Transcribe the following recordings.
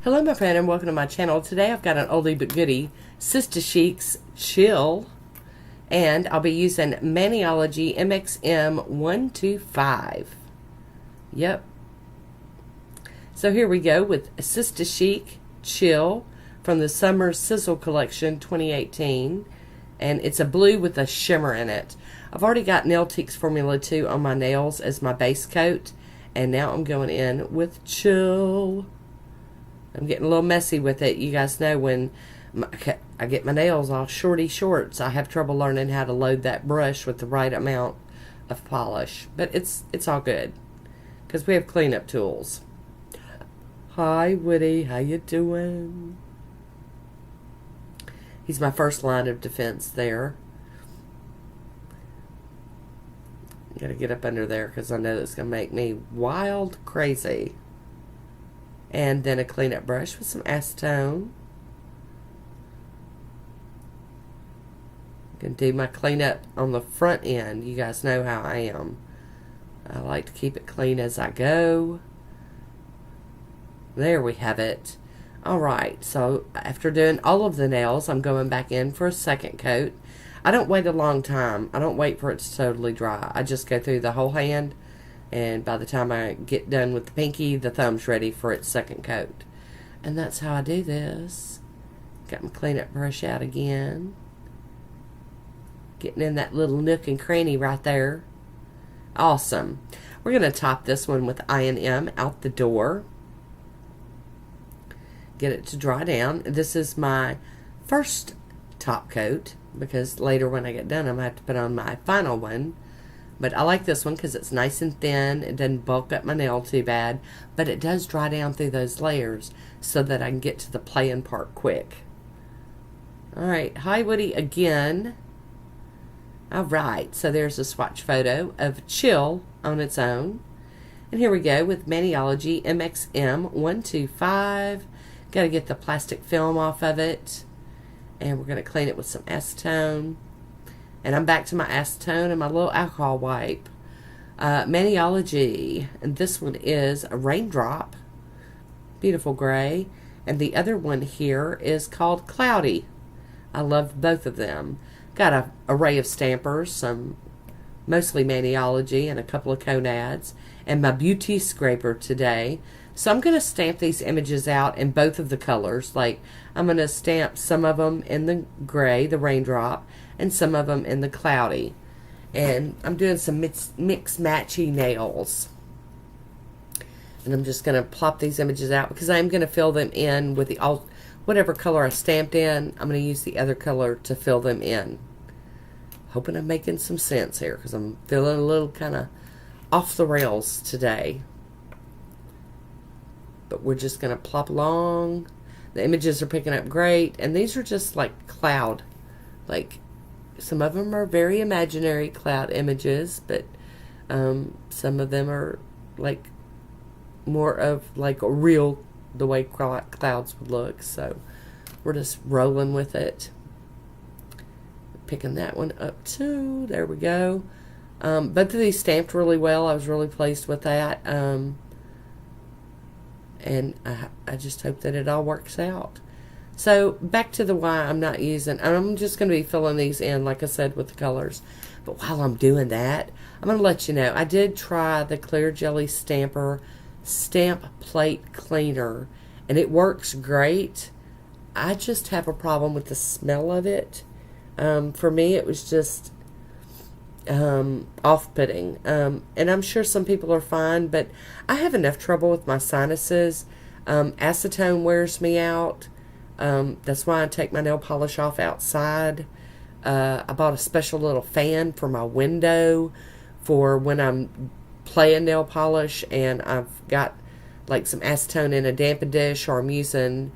Hello my friend and welcome to my channel. Today I've got an oldie but goodie, Sista Chic's Chill, and I'll be using Maniology MXM125. Yep. So here we go with Sista Chic Chill from the Summer Sizzle Collection 2018, and it's a blue with a shimmer in it. I've already got Nail Tics Formula 2 on my nails as my base coat, and now I'm going in with Chill. I'm getting a little messy with it. You guys know when I get my nails all shorts, I have trouble learning how to load that brush with the right amount of polish. But it's all good because we have cleanup tools. Hi, Woody. How you doing? He's my first line of defense there. Gotta get up under there because I know it's going to make me wild crazy. And then a cleanup brush with some acetone. I'm going to do my cleanup on the front end. You guys know how I am. I like to keep it clean as I go. There we have it. Alright, so after doing all of the nails, I'm going back in for a second coat. I don't wait a long time. I don't wait for it to totally dry. I just go through the whole hand. And by the time I get done with the pinky, the thumb's ready for its second coat. And that's how I do this. Got my cleanup brush out again. Getting in that little nook and cranny right there. Awesome. We're going to top this one with I&M out the door. Get it to dry down. This is my first top coat, because later when I get done, I'm going to have to put on my final one. But I like this one because it's nice and thin. It doesn't bulk up my nail too bad. But it does dry down through those layers so that I can get to the playing part quick. Alright, hi Woody again. Alright, so there's a swatch photo of Chill on its own. And here we go with Maniology MXM125. Got to get the plastic film off of it. And we're going to clean it with some acetone. And I'm back to my acetone and my little alcohol wipe. Maniology. And this one is a Raindrop. Beautiful gray. And the other one here is called Cloudy. I love both of them. Got an array of stampers. Some mostly Maniology and a couple of Conads. And my beauty scraper today. So I'm going to stamp these images out in both of the colors. Like, I'm going to stamp some of them in the gray, the Raindrop, and some of them in the Cloudy. And I'm doing some mix matchy nails. And I'm just going to plop these images out because I'm going to fill them in with the whatever color I stamped in. I'm going to use the other color to fill them in. Hoping I'm making some sense here because I'm feeling a little kind of off the rails today. But we're just going to plop along. The images are picking up great. And these are just like cloud. Like, some of them are very imaginary cloud images. But some of them are like more of like a real, the way clouds would look. So we're just rolling with it. Picking that one up too. There we go. Both of these stamped really well. I was really pleased with that. And I just hope that it all works out. So back to the why I'm not using. I'm just going to be filling these in, like I said, with the colors. But while I'm doing that, I'm going to let you know. I did try the Clear Jelly Stamper Stamp Plate Cleaner. And it works great. I just have a problem with the smell of it. For me, it was just off-putting. And I'm sure some people are fine, but I have enough trouble with my sinuses. Acetone wears me out. That's why I take my nail polish off outside. I bought a special little fan for my window for when I'm playing nail polish, and I've got like some acetone in a dampen dish, or I'm using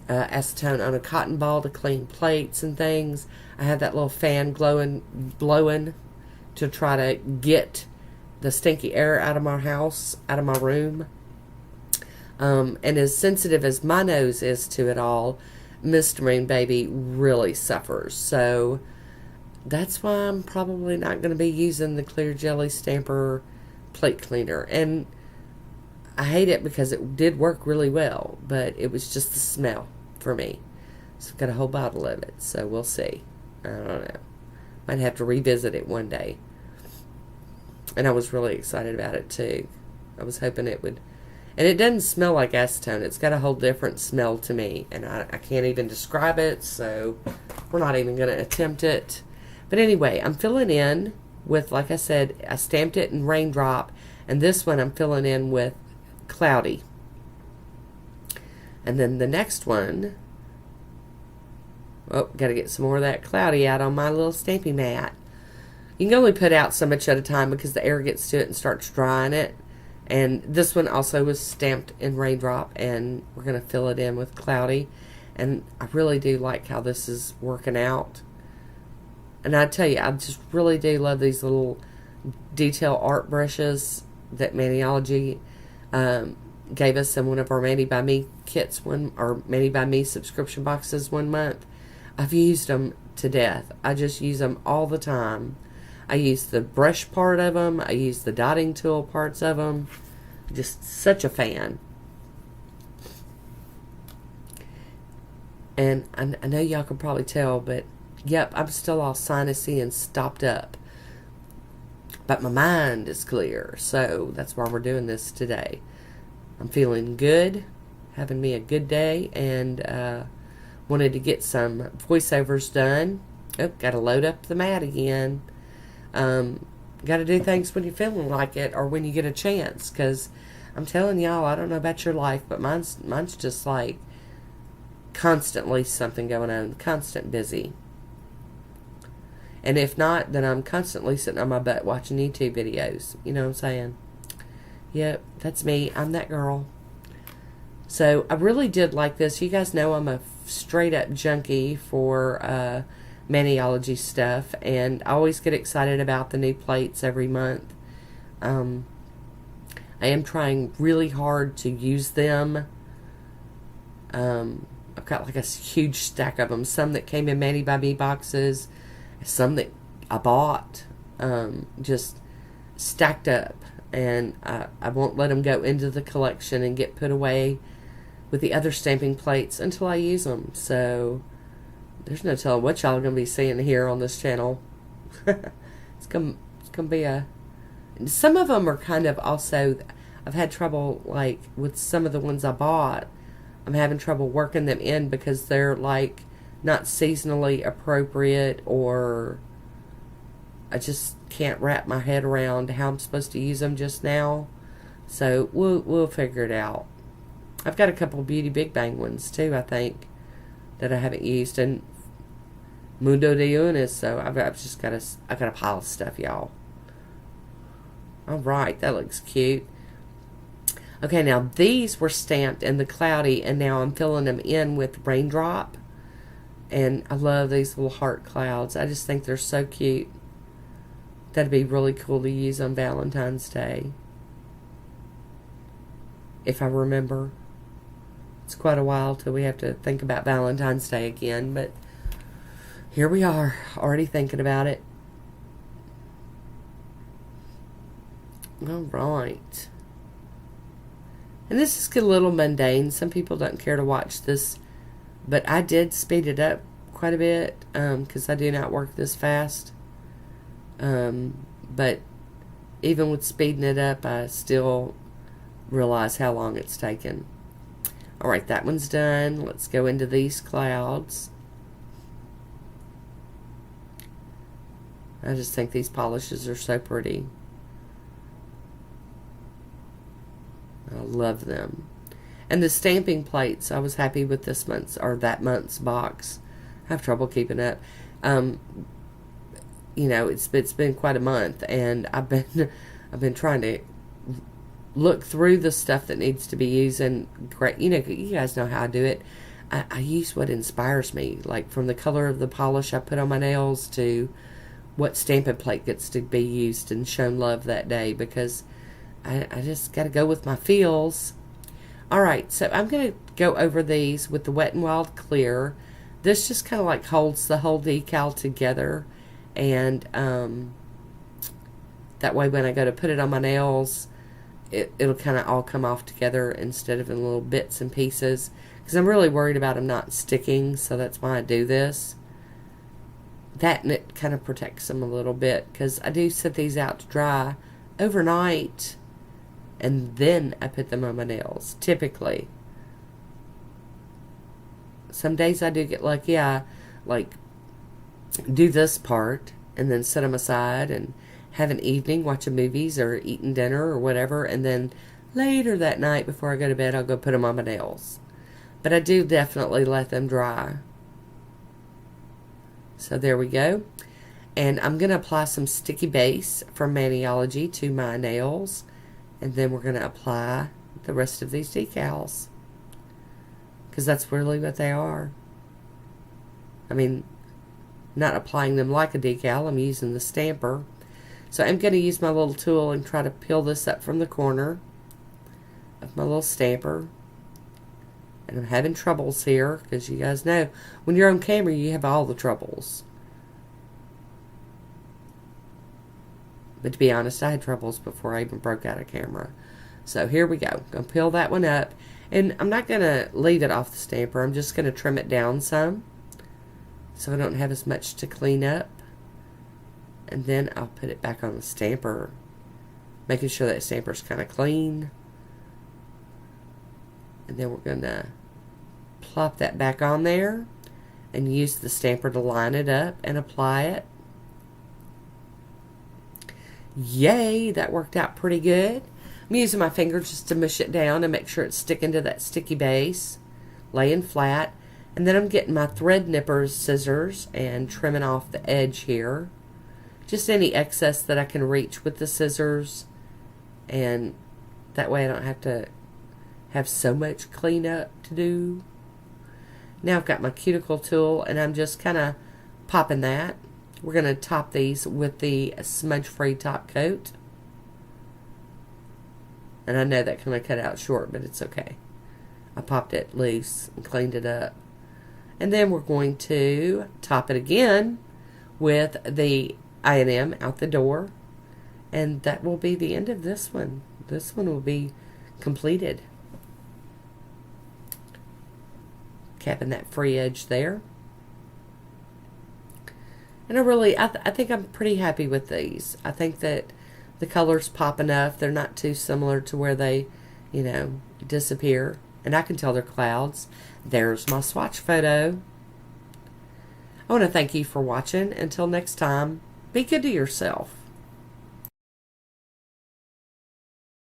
acetone on a cotton ball to clean plates and things. I have that little fan blowing to try to get the stinky air out of my house, out of my room. And as sensitive as my nose is to it all, Mr. Moon Baby really suffers. So that's why I'm probably not going to be using the Clear Jelly Stamper plate cleaner. And I hate it because it did work really well, but it was just the smell for me. So I've got a whole bottle of it, so we'll see. I don't know. Might have to revisit it one day. And I was really excited about it too. I was hoping it would. And it doesn't smell like acetone. It's got a whole different smell to me. And I can't even describe it, so we're not even going to attempt it. But anyway, I'm filling in with, like I said, I stamped it in Raindrop. And this one I'm filling in with Cloudy. And then the next one, oh, got to get some more of that Cloudy out on my little stamping mat. You can only put out so much at a time because the air gets to it and starts drying it. And this one also was stamped in Raindrop, and we're going to fill it in with Cloudy. And I really do like how this is working out. And I tell you, I just really do love these little detail art brushes that Maniology gave us in one of our Mani by Me kits, or Mani by Me subscription boxes one month. I've used them to death. I just use them all the time. I use the brush part of them. I use the dotting tool parts of them. Just such a fan. And I know y'all can probably tell, but yep, I'm still all sinusy and stopped up. But my mind is clear, so that's why we're doing this today. I'm feeling good, having me a good day, and wanted to get some voiceovers done. Oh, got to load up the mat again. Got to do things when you're feeling like it or when you get a chance, because I'm telling y'all, I don't know about your life, but mine's just like constantly something going on, constant busy. And if not, then I'm constantly sitting on my butt watching YouTube videos. You know what I'm saying? Yep, that's me. I'm that girl. So I really did like this. You guys know I'm a straight up junkie for Maniology stuff, and I always get excited about the new plates every month. I am trying really hard to use them. I've got like a huge stack of them. Some that came in Mani by Me boxes, some that I bought, just stacked up, and I won't let them go into the collection and get put away with the other stamping plates until I use them. So there's no telling what y'all are going to be seeing here on this channel. It's gonna be a... Some of them are kind of also... I've had trouble, like, with some of the ones I bought. I'm having trouble working them in because they're, like, not seasonally appropriate, or I just can't wrap my head around how I'm supposed to use them just now. So we'll figure it out. I've got a couple of Beauty Big Bang ones, too, I think, that I haven't used, and Mundo de Unis, so I've just got a pile of stuff, y'all. Alright, that looks cute. Okay, now these were stamped in the Cloudy, and now I'm filling them in with Raindrop. And I love these little heart clouds. I just think they're so cute. That'd be really cool to use on Valentine's Day, if I remember. It's quite a while till we have to think about Valentine's Day again, but here we are, already thinking about it. Alright. And this is a little mundane. Some people don't care to watch this, but I did speed it up quite a bit, because I do not work this fast. But even with speeding it up, I still realize how long it's taken. Alright, that one's done. Let's go into these clouds. I just think these polishes are so pretty. I love them. And the stamping plates, I was happy with this month's, or that month's box. I have trouble keeping up. You know, it's been quite a month, and I've been trying to look through the stuff that needs to be used, and great, you know, you guys know how I do it. I use what inspires me, like from the color of the polish I put on my nails to what stamping plate gets to be used and shown love that day, because I just got to go with my feels. Alright, so I'm going to go over these with the Wet n Wild Clear. This just kind of like holds the whole decal together, and that way when I go to put it on my nails, it'll kind of all come off together instead of in little bits and pieces. Because I'm really worried about them not sticking, so that's why I do this. That, and it kind of protects them a little bit, because I do set these out to dry overnight, and then I put them on my nails, typically. Some days I do get lucky. I, like, do this part, and then set them aside, and have an evening watching movies, or eating dinner, or whatever, and then later that night, before I go to bed, I'll go put them on my nails. But I do definitely let them dry. So there we go. And I'm going to apply some sticky base from Maniology to my nails. And then we're going to apply the rest of these decals. Because that's really what they are. I mean, not applying them like a decal. I'm using the stamper. So I'm going to use my little tool and try to peel this up from the corner of my little stamper. And I'm having troubles here, because you guys know, when you're on camera, you have all the troubles. But to be honest, I had troubles before I even broke out of camera. So here we go. I'm going to peel that one up. And I'm not going to leave it off the stamper. I'm just going to trim it down some, so I don't have as much to clean up. And then I'll put it back on the stamper, making sure that stamper's kind of clean. And then we're going to plop that back on there and use the stamper to line it up and apply it. Yay, that worked out pretty good. I'm using my finger just to mush it down and make sure it's sticking to that sticky base, laying flat. And then I'm getting my thread nippers scissors and trimming off the edge here. Just any excess that I can reach with the scissors. And that way I don't have to have so much cleanup to do. Now I've got my cuticle tool, and I'm just kind of popping that. We're going to top these with the smudge-free top coat. And I know that kind of cut out short, but it's okay. I popped it loose and cleaned it up. And then we're going to top it again with the I&M out the door. And that will be the end of this one. This one will be completed. Capping that free edge there. And I think I'm pretty happy with these. I think that the colors pop enough. They're not too similar to where they, disappear. And I can tell they're clouds. There's my swatch photo. I want to thank you for watching. Until next time, be good to yourself.